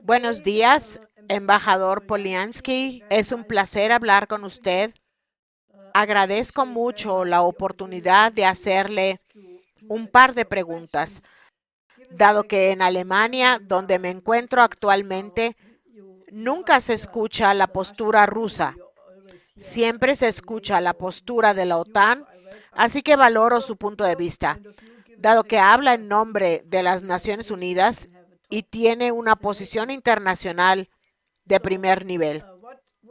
Buenos días, embajador Poliansky. Es un placer hablar con usted. Agradezco mucho la oportunidad de hacerle un par de preguntas, dado que en Alemania, donde me encuentro actualmente, nunca se escucha la postura rusa. Siempre se escucha la postura de la OTAN, así que valoro su punto de vista, dado que habla en nombre de las Naciones Unidas y tiene una posición internacional de primer nivel.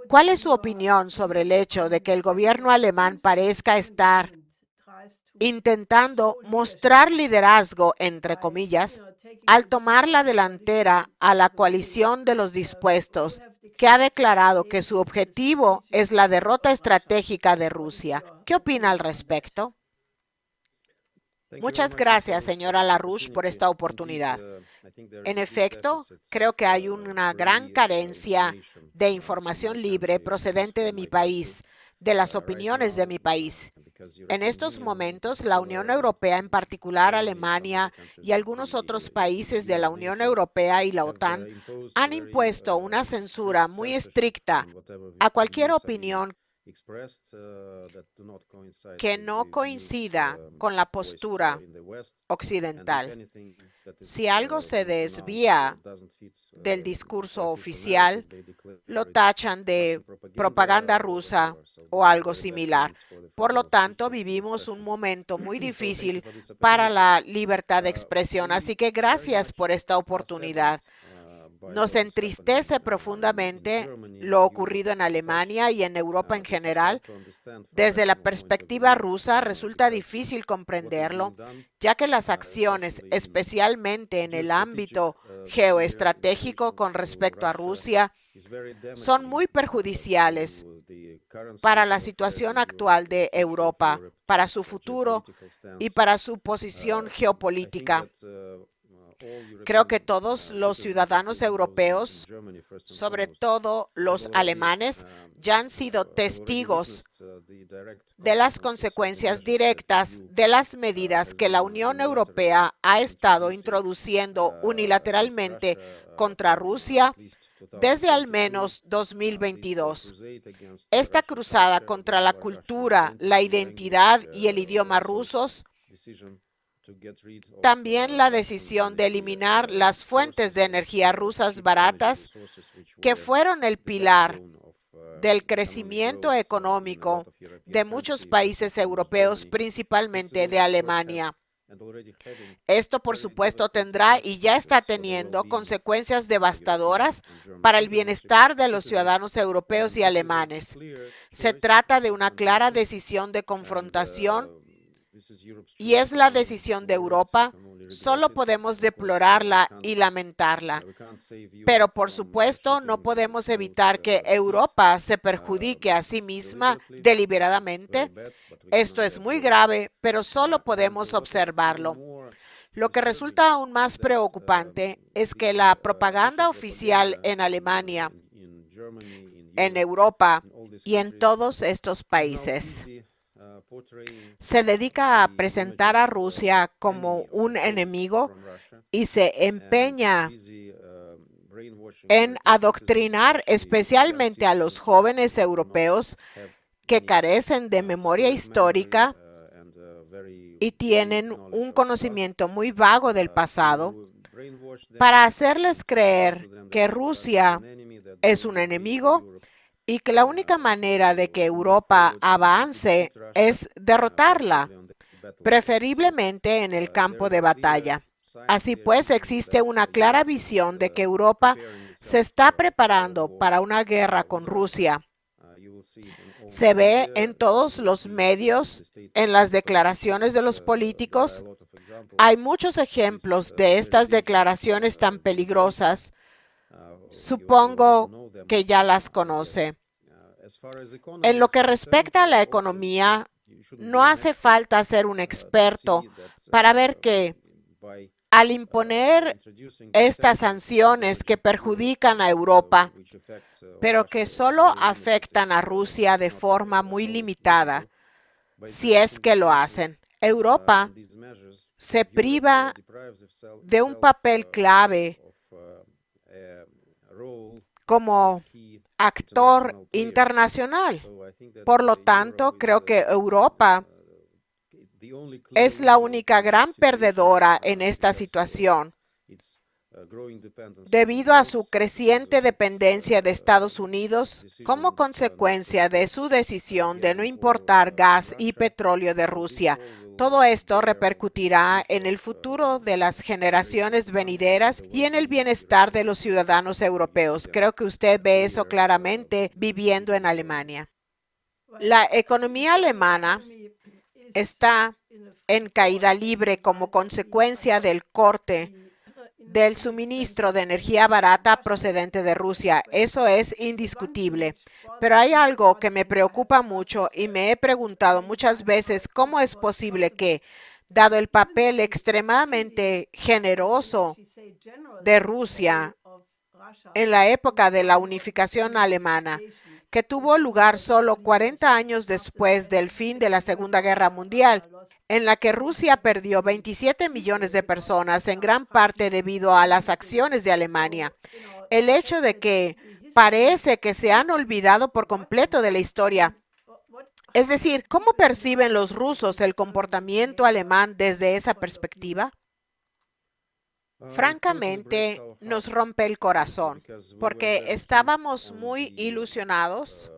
¿Cuál es su opinión sobre el hecho de que el gobierno alemán parezca estar intentando mostrar liderazgo, entre comillas, al tomar la delantera a la coalición de los dispuestos, que ha declarado que su objetivo es la derrota estratégica de Rusia? ¿Qué opina al respecto? Muchas gracias, señora LaRouche, por esta oportunidad. En efecto, creo que hay una gran carencia de información libre procedente de mi país, de las opiniones de mi país. En estos momentos, la Unión Europea, en particular Alemania y algunos otros países de la Unión Europea y la OTAN, han impuesto una censura muy estricta a cualquier opinión que no coincida con la postura occidental. Si algo se desvía del discurso oficial, lo tachan de propaganda rusa o algo similar. Por lo tanto, vivimos un momento muy difícil para la libertad de expresión. Así que gracias por esta oportunidad. Nos entristece profundamente lo ocurrido en Alemania y en Europa en general. Desde la perspectiva rusa resulta difícil comprenderlo, ya que las acciones, especialmente en el ámbito geoestratégico con respecto a Rusia, son muy perjudiciales para la situación actual de Europa, para su futuro y para su posición geopolítica. Creo que todos los ciudadanos europeos, sobre todo los alemanes, ya han sido testigos de las consecuencias directas de las medidas que la Unión Europea ha estado introduciendo unilateralmente contra Rusia desde al menos 2022. Esta cruzada contra la cultura, la identidad y el idioma rusos, también la decisión de eliminar las fuentes de energía rusas baratas, que fueron el pilar del crecimiento económico de muchos países europeos, principalmente de Alemania. Esto, por supuesto, tendrá y ya está teniendo consecuencias devastadoras para el bienestar de los ciudadanos europeos y alemanes. Se trata de una clara decisión de confrontación y es la decisión de Europa. Solo podemos deplorarla y lamentarla. Pero, por supuesto, no podemos evitar que Europa se perjudique a sí misma deliberadamente. Esto es muy grave, pero solo podemos observarlo. Lo que resulta aún más preocupante es que la propaganda oficial en Alemania, en Europa y en todos estos países se dedica a presentar a Rusia como un enemigo y se empeña en adoctrinar especialmente a los jóvenes europeos que carecen de memoria histórica y tienen un conocimiento muy vago del pasado, para hacerles creer que Rusia es un enemigo y que la única manera de que Europa avance es derrotarla, preferiblemente en el campo de batalla. Así pues, existe una clara visión de que Europa se está preparando para una guerra con Rusia. Se ve en todos los medios, en las declaraciones de los políticos. Hay muchos ejemplos de estas declaraciones tan peligrosas. Supongo que ya las conoce. En lo que respecta a la economía, no hace falta ser un experto para ver que al imponer estas sanciones que perjudican a Europa, pero que solo afectan a Rusia de forma muy limitada, si es que lo hacen, Europa se priva de un papel clave como actor internacional. Por lo tanto, creo que Europa es la única gran perdedora en esta situación, debido a su creciente dependencia de Estados Unidos como consecuencia de su decisión de no importar gas y petróleo de Rusia. Todo esto repercutirá en el futuro de las generaciones venideras y en el bienestar de los ciudadanos europeos. Creo que usted ve eso claramente viviendo en Alemania. La economía alemana está en caída libre como consecuencia del corte del suministro de energía barata procedente de Rusia. Eso es indiscutible. Pero hay algo que me preocupa mucho y me he preguntado muchas veces cómo es posible que, dado el papel extremadamente generoso de Rusia en la época de la unificación alemana, que tuvo lugar solo 40 años después del fin de la Segunda Guerra Mundial, en la que Rusia perdió 27 millones de personas, en gran parte debido a las acciones de Alemania. El hecho de que parece que se han olvidado por completo de la historia. Es decir, ¿cómo perciben los rusos el comportamiento alemán desde esa perspectiva? Francamente, nos rompe el corazón, porque estábamos muy ilusionados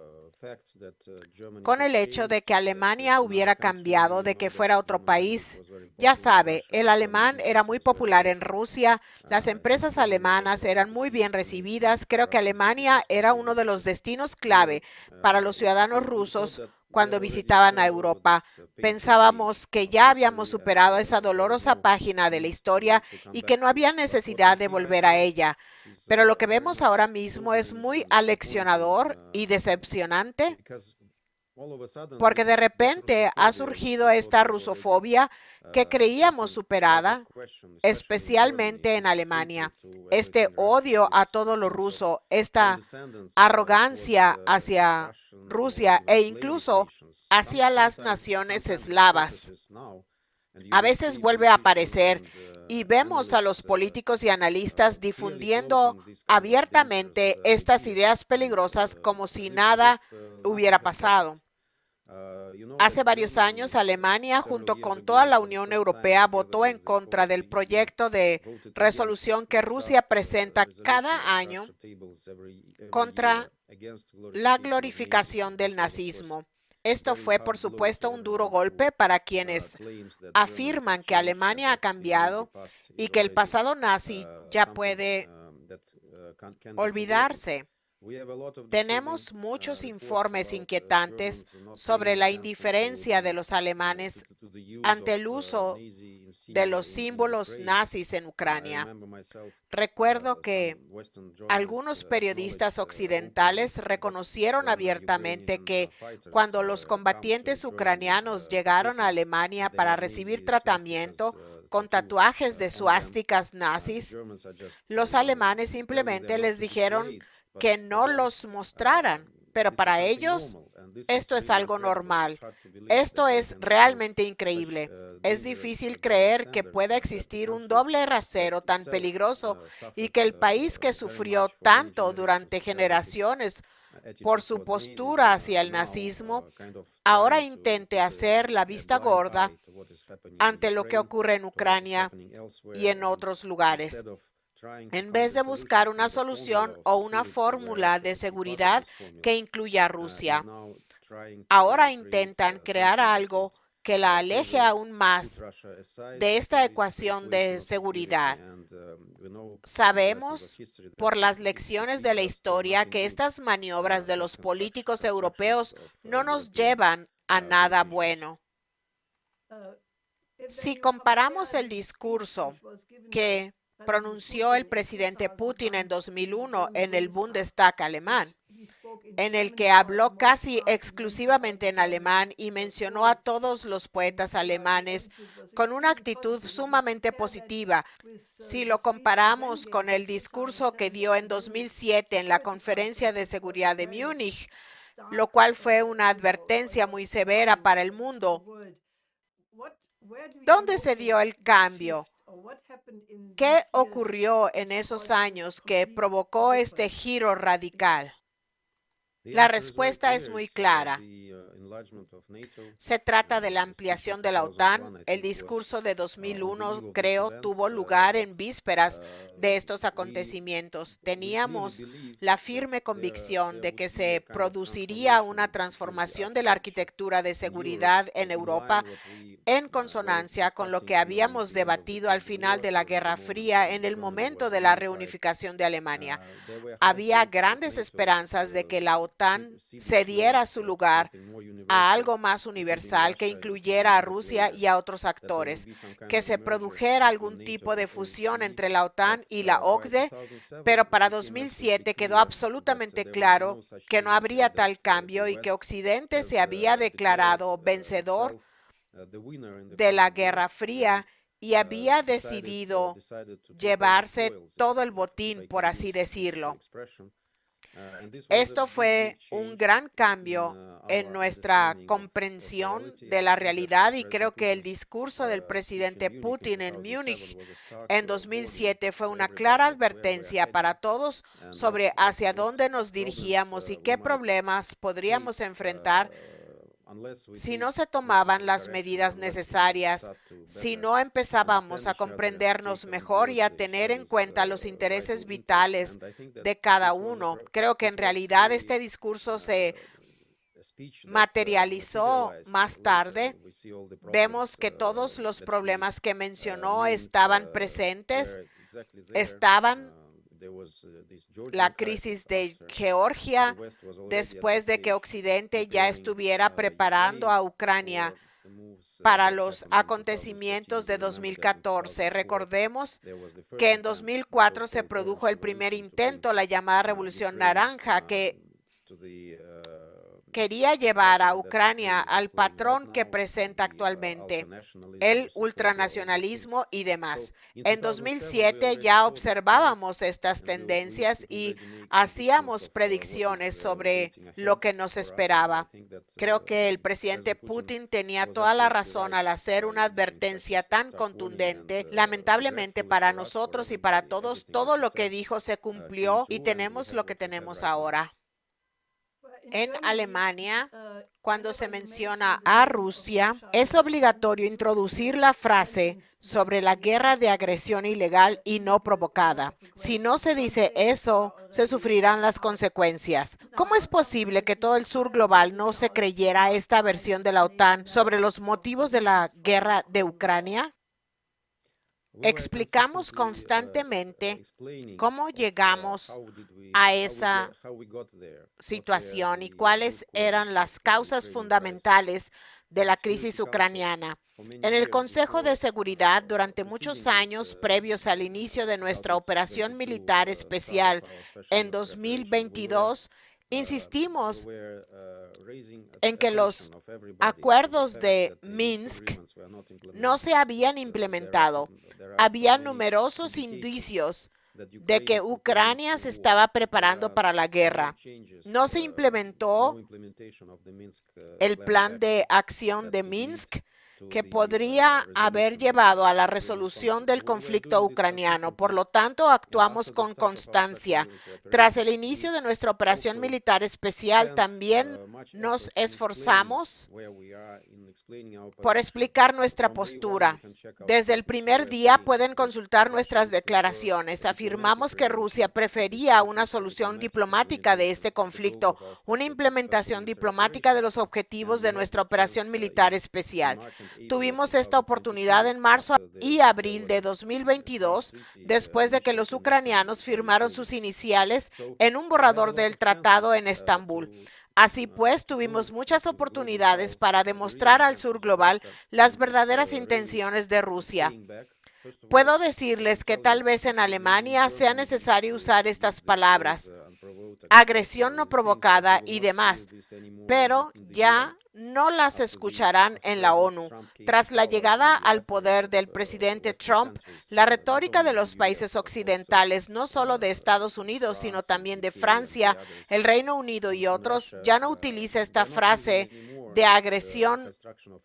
con el hecho de que Alemania hubiera cambiado, de que fuera otro país. Ya sabe, el alemán era muy popular en Rusia, las empresas alemanas eran muy bien recibidas. Creo que Alemania era uno de los destinos clave para los ciudadanos rusos cuando visitaban a Europa. Pensábamos que ya habíamos superado esa dolorosa página de la historia y que no había necesidad de volver a ella. Pero lo que vemos ahora mismo es muy aleccionador y decepcionante, porque de repente ha surgido esta rusofobia que creíamos superada, especialmente en Alemania. Este odio a todo lo ruso, esta arrogancia hacia Rusia e incluso hacia las naciones eslavas. A veces vuelve a aparecer y vemos a los políticos y analistas difundiendo abiertamente estas ideas peligrosas como si nada hubiera pasado. Hace varios años, Alemania, junto con toda la Unión Europea, votó en contra del proyecto de resolución que Rusia presenta cada año contra la glorificación del nazismo. Esto fue, por supuesto, un duro golpe para quienes afirman que Alemania ha cambiado y que el pasado nazi ya puede olvidarse. Tenemos muchos informes inquietantes sobre la indiferencia de los alemanes ante el uso de los símbolos nazis en Ucrania. Recuerdo que algunos periodistas occidentales reconocieron abiertamente que cuando los combatientes ucranianos llegaron a Alemania para recibir tratamiento con tatuajes de suásticas nazis, los alemanes simplemente les dijeron que no los mostraran, pero para ellos esto es algo normal. Esto es realmente increíble. Es difícil creer que pueda existir un doble rasero tan peligroso y que el país que sufrió tanto durante generaciones por su postura hacia el nazismo, ahora intente hacer la vista gorda ante lo que ocurre en Ucrania y en otros lugares. En vez de buscar una solución o una fórmula de seguridad que incluya a Rusia, ahora intentan crear algo que la aleje aún más de esta ecuación de seguridad. Sabemos por las lecciones de la historia que estas maniobras de los políticos europeos no nos llevan a nada bueno. Si comparamos el discurso que pronunció el presidente Putin en 2001 en el Bundestag alemán, en el que habló casi exclusivamente en alemán y mencionó a todos los poetas alemanes con una actitud sumamente positiva. Si lo comparamos con el discurso que dio en 2007 en la Conferencia de Seguridad de Múnich, lo cual fue una advertencia muy severa para el mundo, ¿dónde se dio el cambio? ¿Qué ocurrió en esos años que provocó este giro radical? La respuesta es muy clara. Se trata de la ampliación de la OTAN. El discurso de 2001, creo, tuvo lugar en vísperas de estos acontecimientos. Teníamos la firme convicción de que se produciría una transformación de la arquitectura de seguridad en Europa en consonancia con lo que habíamos debatido al final de la Guerra Fría en el momento de la reunificación de Alemania. Había grandes esperanzas de que la OTAN cediera su lugar a algo más universal que incluyera a Rusia y a otros actores, que se produjera algún tipo de fusión entre la OTAN y la OCDE, pero para 2007 quedó absolutamente claro que no habría tal cambio y que Occidente se había declarado vencedor de la Guerra Fría y había decidido llevarse todo el botín, por así decirlo. Esto fue un gran cambio en nuestra comprensión de la realidad y creo que el discurso del presidente Putin en Múnich en 2007 fue una clara advertencia para todos sobre hacia dónde nos dirigíamos y qué problemas podríamos enfrentar si no se tomaban las medidas necesarias, si no empezábamos a comprendernos mejor y a tener en cuenta los intereses vitales de cada uno. Creo que en realidad este discurso se materializó más tarde. Vemos que todos los problemas que mencionó estaban presentes, la crisis de Georgia, después de que Occidente ya estuviera preparando a Ucrania para los acontecimientos de 2014. Recordemos que en 2004 se produjo el primer intento, la llamada Revolución Naranja, que quería llevar a Ucrania al patrón que presenta actualmente, el ultranacionalismo y demás. En 2007 ya observábamos estas tendencias y hacíamos predicciones sobre lo que nos esperaba. Creo que el presidente Putin tenía toda la razón al hacer una advertencia tan contundente. Lamentablemente para nosotros y para todos, todo lo que dijo se cumplió y tenemos lo que tenemos ahora. En Alemania, cuando se menciona a Rusia, es obligatorio introducir la frase sobre la guerra de agresión ilegal y no provocada. Si no se dice eso, se sufrirán las consecuencias. ¿Cómo es posible que todo el sur global no se creyera esta versión de la OTAN sobre los motivos de la guerra de Ucrania? Explicamos constantemente cómo llegamos a esa situación y cuáles eran las causas fundamentales de la crisis ucraniana. En el Consejo de Seguridad, durante muchos años previos al inicio de nuestra operación militar especial en 2022, insistimos en que los acuerdos de Minsk no se habían implementado. Había numerosos indicios de que Ucrania se estaba preparando para la guerra. No se implementó el plan de acción de Minsk, que podría haber llevado a la resolución del conflicto ucraniano. Por lo tanto, actuamos con constancia. Tras el inicio de nuestra operación militar especial, también nos esforzamos por explicar nuestra postura. Desde el primer día pueden consultar nuestras declaraciones. Afirmamos que Rusia prefería una solución diplomática de este conflicto, una implementación diplomática de los objetivos de nuestra operación militar especial. Tuvimos esta oportunidad en marzo y abril de 2022, después de que los ucranianos firmaron sus iniciales en un borrador del tratado en Estambul. Así pues, tuvimos muchas oportunidades para demostrar al sur global las verdaderas intenciones de Rusia. Puedo decirles que tal vez en Alemania sea necesario usar estas palabras, agresión no provocada y demás, pero ya no las escucharán en la ONU. Tras la llegada al poder del presidente Trump, la retórica de los países occidentales, no solo de Estados Unidos, sino también de Francia, el Reino Unido y otros, ya no utiliza esta frase de agresión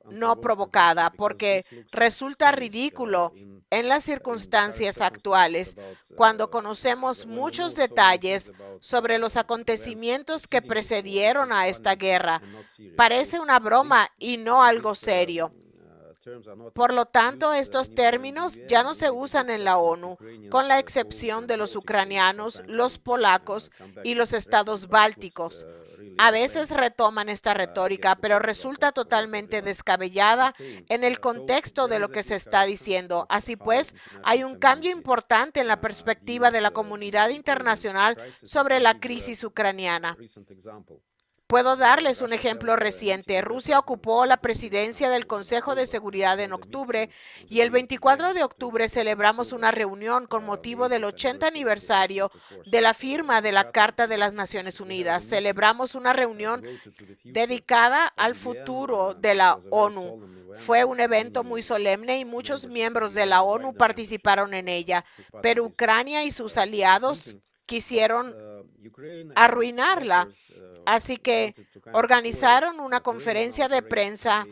no provocada, porque resulta ridículo en las circunstancias actuales, cuando conocemos muchos detalles sobre los acontecimientos que precedieron a esta guerra. Parece una broma y no algo serio. Por lo tanto, estos términos ya no se usan en la ONU, con la excepción de los ucranianos, los polacos y los estados bálticos. A veces retoman esta retórica, pero resulta totalmente descabellada en el contexto de lo que se está diciendo. Así pues, hay un cambio importante en la perspectiva de la comunidad internacional sobre la crisis ucraniana. Puedo darles un ejemplo reciente. Rusia ocupó la presidencia del Consejo de Seguridad en octubre y el 24 de octubre celebramos una reunión con motivo del 80 aniversario de la firma de la Carta de las Naciones Unidas. Celebramos una reunión dedicada al futuro de la ONU. Fue un evento muy solemne y muchos miembros de la ONU participaron en ella, pero Ucrania y sus aliados quisieron arruinarla. Así que organizaron una conferencia de prensa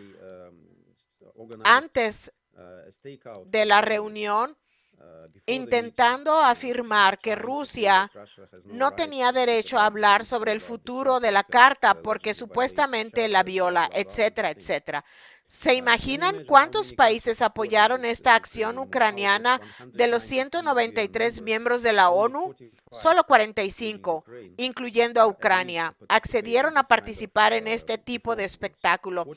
antes de la reunión, intentando afirmar que Rusia no tenía derecho a hablar sobre el futuro de la carta porque supuestamente la viola, etcétera, etcétera. ¿Se imaginan cuántos países apoyaron esta acción ucraniana de los 193 miembros de la ONU? Solo 45, incluyendo a Ucrania, accedieron a participar en este tipo de espectáculo.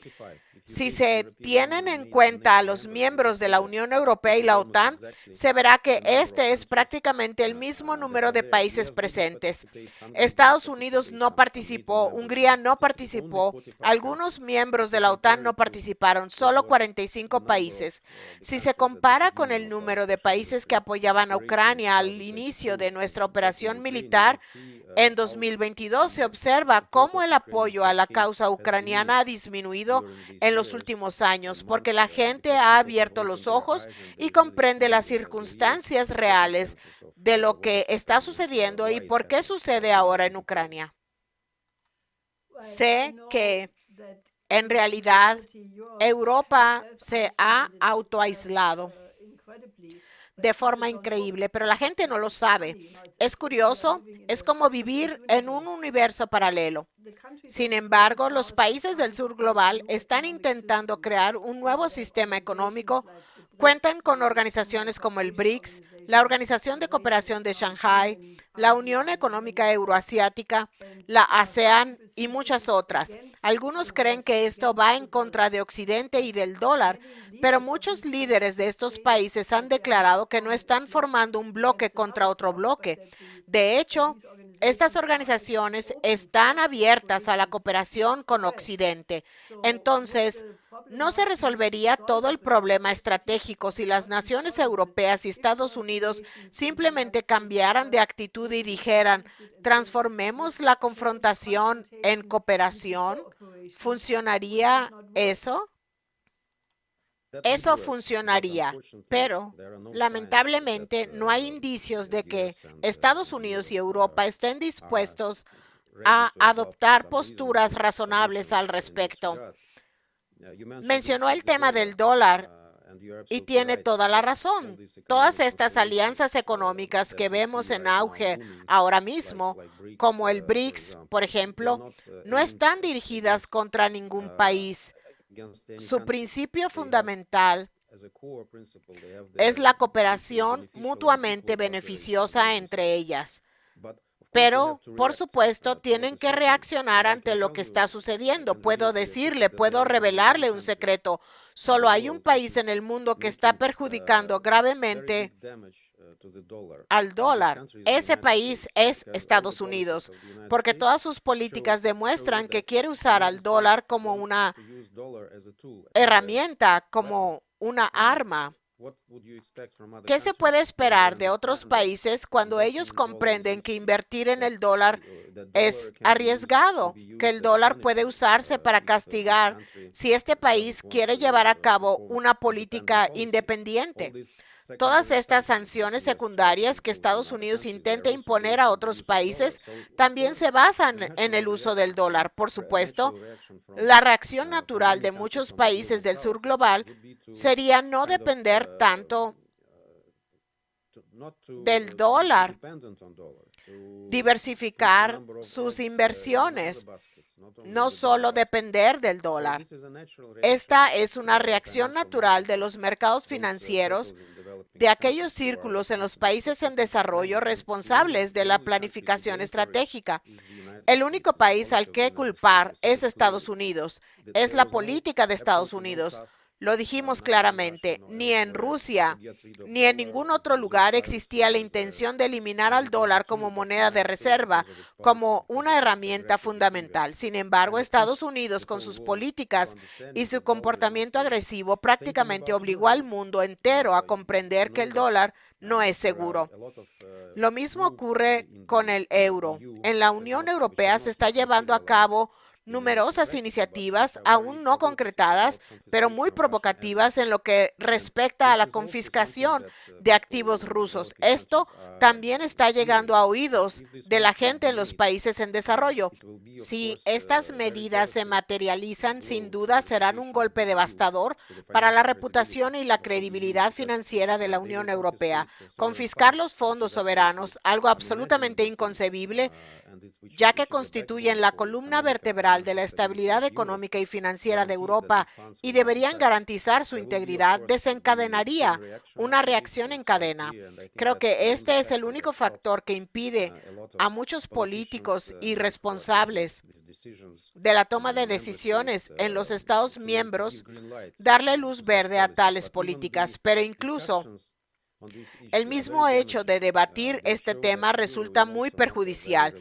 Si se tienen en cuenta a los miembros de la Unión Europea y la OTAN, se verá que este es prácticamente el mismo número de países presentes. Estados Unidos no participó, Hungría no participó, algunos miembros de la OTAN no participaron, solo 45 países. Si se compara con el número de países que apoyaban a Ucrania al inicio de nuestra operación militar, en 2022 se observa cómo el apoyo a la causa ucraniana ha disminuido en los últimos años, porque la gente ha abierto los ojos y comprende las circunstancias reales de lo que está sucediendo y por qué sucede ahora en Ucrania. Sé que en realidad Europa se ha autoaislado de forma increíble, pero la gente no lo sabe. Es curioso, es como vivir en un universo paralelo. Sin embargo, los países del sur global están intentando crear un nuevo sistema económico. Cuentan con organizaciones como el BRICS, la Organización de Cooperación de Shanghái, la Unión Económica Euroasiática, la ASEAN y muchas otras. Algunos creen que esto va en contra de Occidente y del dólar, pero muchos líderes de estos países han declarado que no están formando un bloque contra otro bloque. De hecho, estas organizaciones están abiertas a la cooperación con Occidente. Entonces, ¿no se resolvería todo el problema estratégico si las naciones europeas y Estados Unidos simplemente cambiaran de actitud y dijeran, transformemos la confrontación en cooperación? ¿Funcionaría eso? Eso funcionaría, pero lamentablemente no hay indicios de que Estados Unidos y Europa estén dispuestos a adoptar posturas razonables al respecto. Mencionó el tema del dólar y tiene toda la razón. Todas estas alianzas económicas que vemos en auge ahora mismo, como el BRICS, por ejemplo, no están dirigidas contra ningún país. Su principio fundamental es la cooperación mutuamente beneficiosa entre ellas. Pero, por supuesto, tienen que reaccionar ante lo que está sucediendo. Puedo revelarle un secreto. Solo hay un país en el mundo que está perjudicando gravemente al dólar. Ese país es Estados Unidos, porque todas sus políticas demuestran que quiere usar al dólar como una herramienta, como una arma. ¿Qué se puede esperar de otros países cuando ellos comprenden que invertir en el dólar es arriesgado, que el dólar puede usarse para castigar si este país quiere llevar a cabo una política independiente? Todas estas sanciones secundarias que Estados Unidos intenta imponer a otros países también se basan en el uso del dólar. Por supuesto, la reacción natural de muchos países del sur global sería no depender tanto del dólar, diversificar sus inversiones, no solo depender del dólar. Esta es una reacción natural de los mercados financieros de aquellos círculos en los países en desarrollo responsables de la planificación estratégica. El único país al que culpar es Estados Unidos, es la política de Estados Unidos. Lo dijimos claramente, ni en Rusia ni en ningún otro lugar existía la intención de eliminar al dólar como moneda de reserva, como una herramienta fundamental. Sin embargo, Estados Unidos, con sus políticas y su comportamiento agresivo, prácticamente obligó al mundo entero a comprender que el dólar no es seguro. Lo mismo ocurre con el euro. En la Unión Europea se está llevando a cabo numerosas iniciativas aún no concretadas, pero muy provocativas en lo que respecta a la confiscación de activos rusos. Esto también está llegando a oídos de la gente en los países en desarrollo. Si estas medidas se materializan, sin duda serán un golpe devastador para la reputación y la credibilidad financiera de la Unión Europea. Confiscar los fondos soberanos, algo absolutamente inconcebible, ya que constituyen la columna vertebral de la estabilidad económica y financiera de Europa y deberían garantizar su integridad, desencadenaría una reacción en cadena. Creo que este es el único factor que impide a muchos políticos y responsables de la toma de decisiones en los Estados miembros darle luz verde a tales políticas, pero incluso el mismo hecho de debatir este tema resulta muy perjudicial.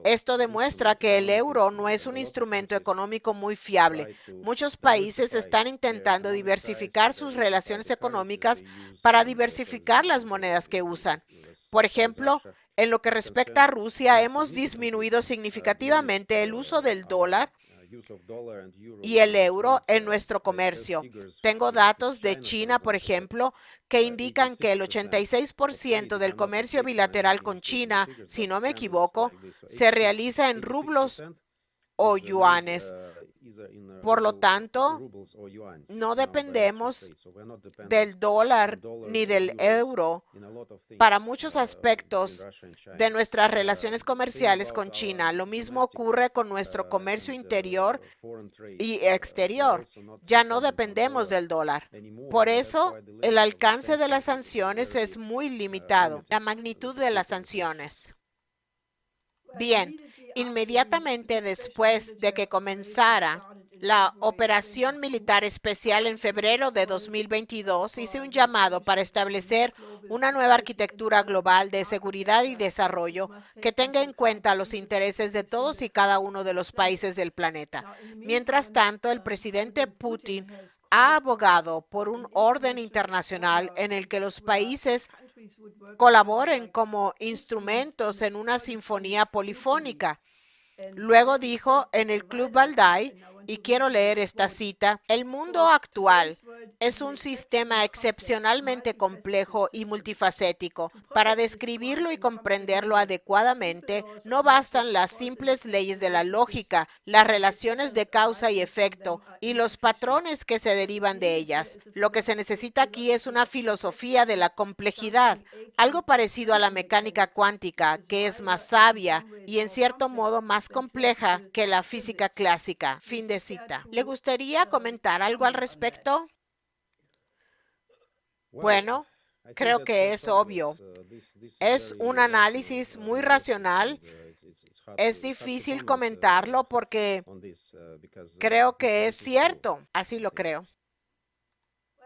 Esto demuestra que el euro no es un instrumento económico muy fiable. Muchos países están intentando diversificar sus relaciones económicas para diversificar las monedas que usan. Por ejemplo, en lo que respecta a Rusia, hemos disminuido significativamente el uso del dólar y el euro en nuestro comercio. Tengo datos de China, por ejemplo, que indican que el 86% del comercio bilateral con China, si no me equivoco, se realiza en rublos o yuanes. Por lo tanto, no dependemos del dólar ni del euro para muchos aspectos de nuestras relaciones comerciales con China. Lo mismo ocurre con nuestro comercio interior y exterior. Ya no dependemos del dólar. Por eso, el alcance de las sanciones es muy limitado. La magnitud de las sanciones. Bien, inmediatamente después de que comenzara la operación militar especial en febrero de 2022, hice un llamado para establecer una nueva arquitectura global de seguridad y desarrollo que tenga en cuenta los intereses de todos y cada uno de los países del planeta. Mientras tanto, el presidente Putin ha abogado por un orden internacional en el que los países colaboren como instrumentos en una sinfonía polifónica. Luego dijo en el Club Valdai, y quiero leer esta cita, el mundo actual es un sistema excepcionalmente complejo y multifacético. Para describirlo y comprenderlo adecuadamente, no bastan las simples leyes de la lógica, las relaciones de causa y efecto y los patrones que se derivan de ellas. Lo que se necesita aquí es una filosofía de la complejidad, algo parecido a la mecánica cuántica, que es más sabia y en cierto modo más compleja que la física clásica. Fin de cita. ¿Le gustaría comentar algo al respecto? Bueno, creo que es obvio. Es un análisis muy racional. Es difícil comentarlo porque creo que es cierto. Así lo creo.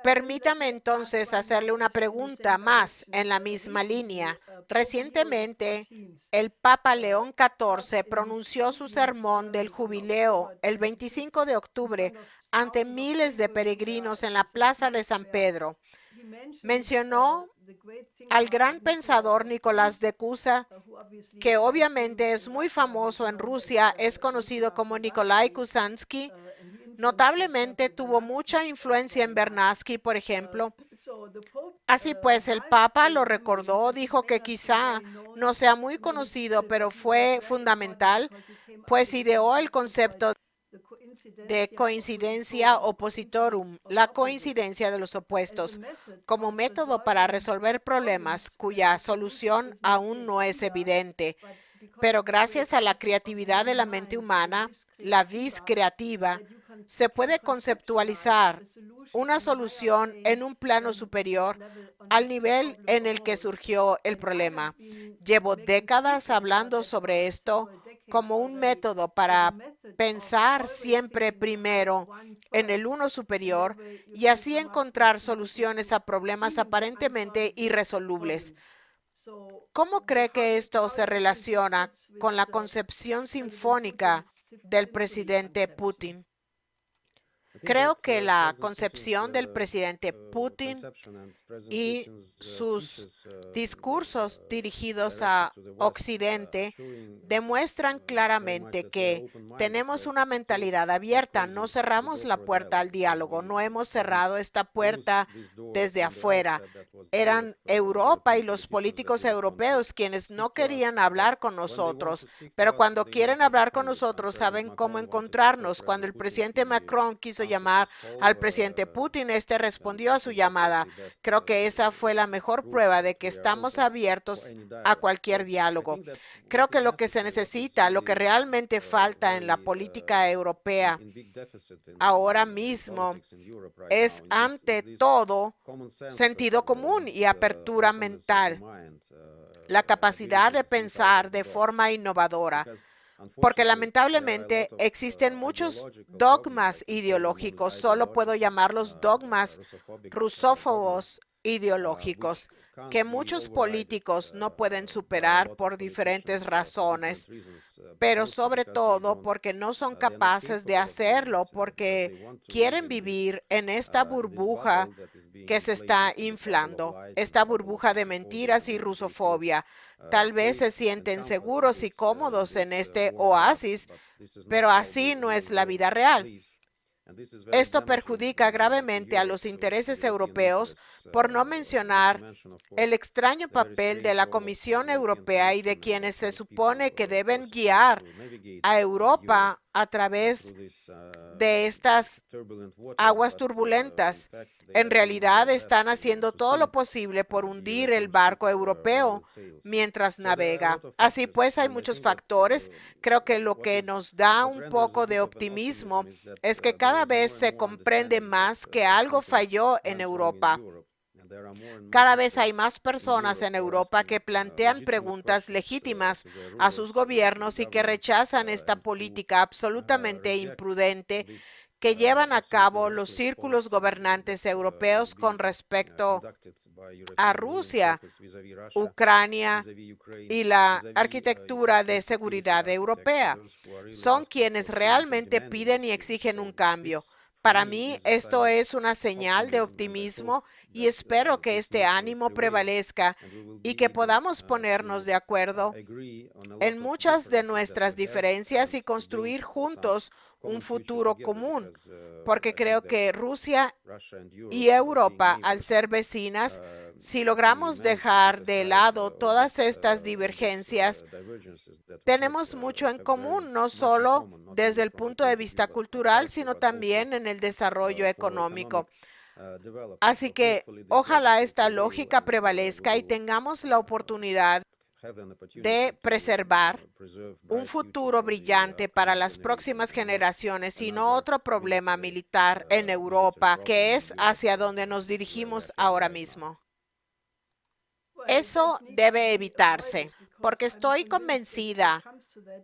Permítame entonces hacerle una pregunta más en la misma línea. Recientemente, el Papa León XIV pronunció su sermón del jubileo el 25 de octubre ante miles de peregrinos en la Plaza de San Pedro. Mencionó al gran pensador Nicolás de Cusa, que obviamente es muy famoso en Rusia, es conocido como Nikolai Kusansky. Notablemente tuvo mucha influencia en Bernatsky, por ejemplo. Así pues, el Papa lo recordó, dijo que quizá no sea muy conocido, pero fue fundamental, pues ideó el concepto de coincidencia oppositorum, la coincidencia de los opuestos, como método para resolver problemas cuya solución aún no es evidente. Pero gracias a la creatividad de la mente humana, la vis creativa, se puede conceptualizar una solución en un plano superior al nivel en el que surgió el problema. Llevo décadas hablando sobre esto como un método para pensar siempre primero en el uno superior y así encontrar soluciones a problemas aparentemente irresolubles. ¿Cómo cree que esto se relaciona con la concepción sinfónica del presidente Putin? Creo que la concepción del presidente Putin y sus discursos dirigidos a Occidente demuestran claramente que tenemos una mentalidad abierta, no cerramos la puerta al diálogo, no hemos cerrado esta puerta desde afuera. Eran Europa y los políticos europeos quienes no querían hablar con nosotros, pero cuando quieren hablar con nosotros saben cómo encontrarnos. Cuando el presidente Macron quiso llamar al presidente Putin, este respondió a su llamada. Creo que esa fue la mejor prueba de que estamos abiertos a cualquier diálogo. Creo que lo que se necesita, lo que realmente falta en la política europea ahora mismo es ante todo sentido común y apertura mental, la capacidad de pensar de forma innovadora, porque lamentablemente existen muchos dogmas ideológicos, solo puedo llamarlos dogmas rusófobos ideológicos, que muchos políticos no pueden superar por diferentes razones, pero sobre todo porque no son capaces de hacerlo, porque quieren vivir en esta burbuja que se está inflando, esta burbuja de mentiras y rusofobia. Tal vez se sienten seguros y cómodos en este oasis, pero así no es la vida real. Esto perjudica gravemente a los intereses europeos, por no mencionar el extraño papel de la Comisión Europea y de quienes se supone que deben guiar a Europa a través de estas aguas turbulentas. En realidad están haciendo todo lo posible por hundir el barco europeo mientras navega. Así pues, hay muchos factores. Creo que lo que nos da un poco de optimismo es que cada vez se comprende más que algo falló en Europa. Cada vez hay más personas en Europa que plantean preguntas legítimas a sus gobiernos y que rechazan esta política absolutamente imprudente que llevan a cabo los círculos gobernantes europeos con respecto a Rusia, Ucrania y la arquitectura de seguridad europea. Son quienes realmente piden y exigen un cambio. Para mí, esto es una señal de optimismo y espero que este ánimo prevalezca y que podamos ponernos de acuerdo en muchas de nuestras diferencias y construir juntos un futuro común, porque creo que Rusia y Europa, al ser vecinas, si logramos dejar de lado todas estas divergencias, tenemos mucho en común, no solo desde el punto de vista cultural, sino también en el desarrollo económico. Así que ojalá esta lógica prevalezca y tengamos la oportunidad de preservar un futuro brillante para las próximas generaciones y no otro problema militar en Europa, que es hacia donde nos dirigimos ahora mismo. Eso debe evitarse, porque estoy convencida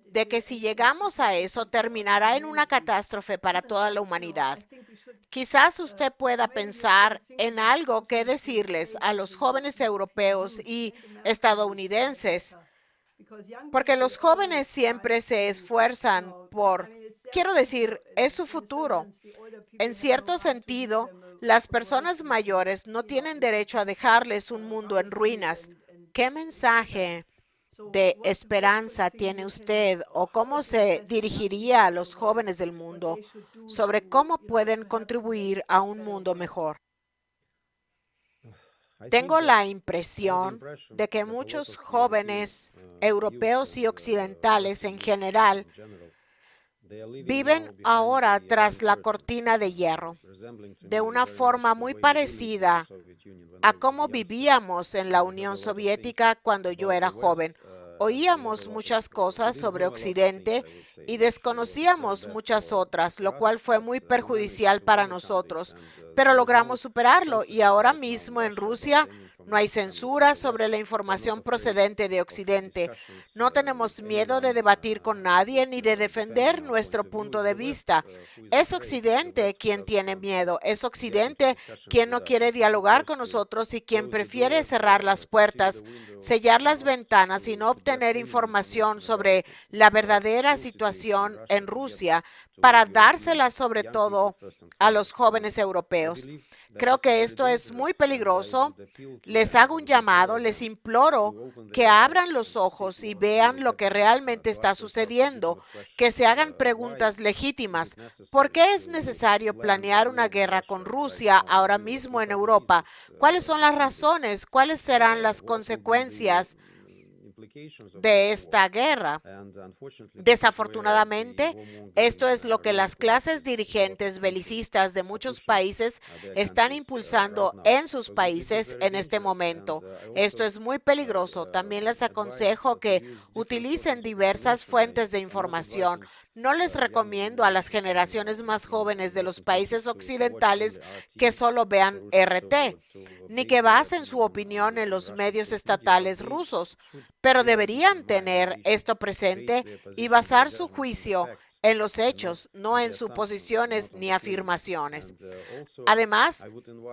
de que si llegamos a eso, terminará en una catástrofe para toda la humanidad. Quizás usted pueda pensar en algo que decirles a los jóvenes europeos y estadounidenses, porque los jóvenes siempre se esfuerzan por, quiero decir, es su futuro. En cierto sentido, las personas mayores no tienen derecho a dejarles un mundo en ruinas. ¿Qué mensaje de esperanza tiene usted o cómo se dirigiría a los jóvenes del mundo sobre cómo pueden contribuir a un mundo mejor? Tengo la impresión de que muchos jóvenes europeos y occidentales en general viven ahora tras la cortina de hierro, de una forma muy parecida a cómo vivíamos en la Unión Soviética cuando yo era joven. Oíamos muchas cosas sobre Occidente y desconocíamos muchas otras, lo cual fue muy perjudicial para nosotros, pero logramos superarlo y ahora mismo en Rusia no hay censura sobre la información procedente de Occidente. No tenemos miedo de debatir con nadie ni de defender nuestro punto de vista. Es Occidente quien tiene miedo, es Occidente quien no quiere dialogar con nosotros y quien prefiere cerrar las puertas, sellar las ventanas y no obtener información sobre la verdadera situación en Rusia para dársela sobre todo a los jóvenes europeos. Creo que esto es muy peligroso. Les hago un llamado, les imploro que abran los ojos y vean lo que realmente está sucediendo, que se hagan preguntas legítimas. ¿Por qué es necesario planear una guerra con Rusia ahora mismo en Europa? ¿Cuáles son las razones? ¿Cuáles serán las consecuencias de esta guerra? Desafortunadamente, esto es lo que las clases dirigentes belicistas de muchos países están impulsando en sus países en este momento. Esto es muy peligroso. También les aconsejo que utilicen diversas fuentes de información. No les recomiendo a las generaciones más jóvenes de los países occidentales que solo vean RT, ni que basen su opinión en los medios estatales rusos, pero deberían tener esto presente y basar su juicio en los hechos, no en suposiciones ni afirmaciones. Además,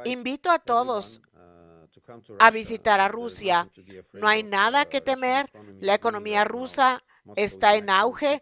invito a todos a visitar a Rusia. No hay nada que temer. La economía rusa está en auge.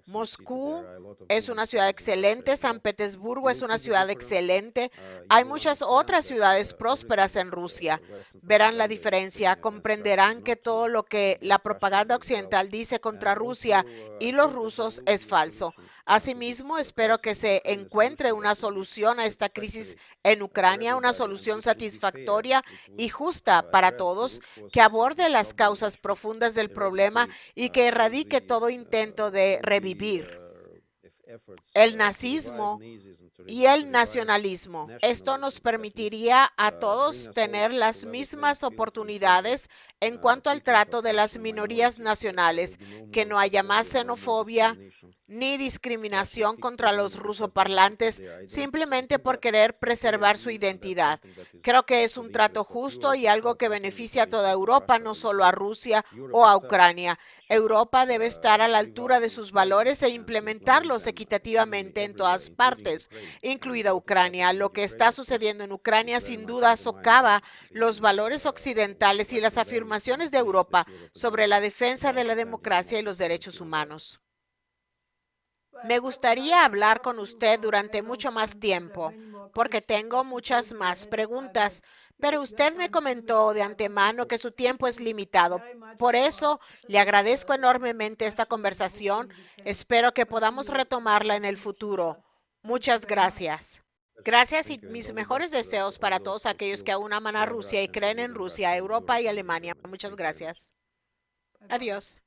Moscú es una ciudad excelente, San Petersburgo es una ciudad excelente. Hay muchas otras ciudades prósperas en Rusia. Verán la diferencia, comprenderán que todo lo que la propaganda occidental dice contra Rusia y los rusos es falso. Asimismo, espero que se encuentre una solución a esta crisis en Ucrania, una solución satisfactoria y justa para todos, que aborde las causas profundas del problema y que erradique todo intento de revivir el nazismo y el nacionalismo. Esto nos permitiría a todos tener las mismas oportunidades en cuanto al trato de las minorías nacionales, que no haya más xenofobia ni discriminación contra los rusoparlantes simplemente por querer preservar su identidad. Creo que es un trato justo y algo que beneficia a toda Europa, no solo a Rusia o a Ucrania. Europa debe estar a la altura de sus valores e implementarlos equitativamente en todas partes, incluida Ucrania. Lo que está sucediendo en Ucrania sin duda socava los valores occidentales y las afirmaciones de Europa sobre la defensa de la democracia y los derechos humanos. Me gustaría hablar con usted durante mucho más tiempo, porque tengo muchas más preguntas, pero usted me comentó de antemano que su tiempo es limitado. Por eso, le agradezco enormemente esta conversación. Espero que podamos retomarla en el futuro. Muchas gracias. Gracias y mis mejores deseos para todos aquellos que aún aman a Rusia y creen en Rusia, Europa y Alemania. Muchas gracias. Adiós.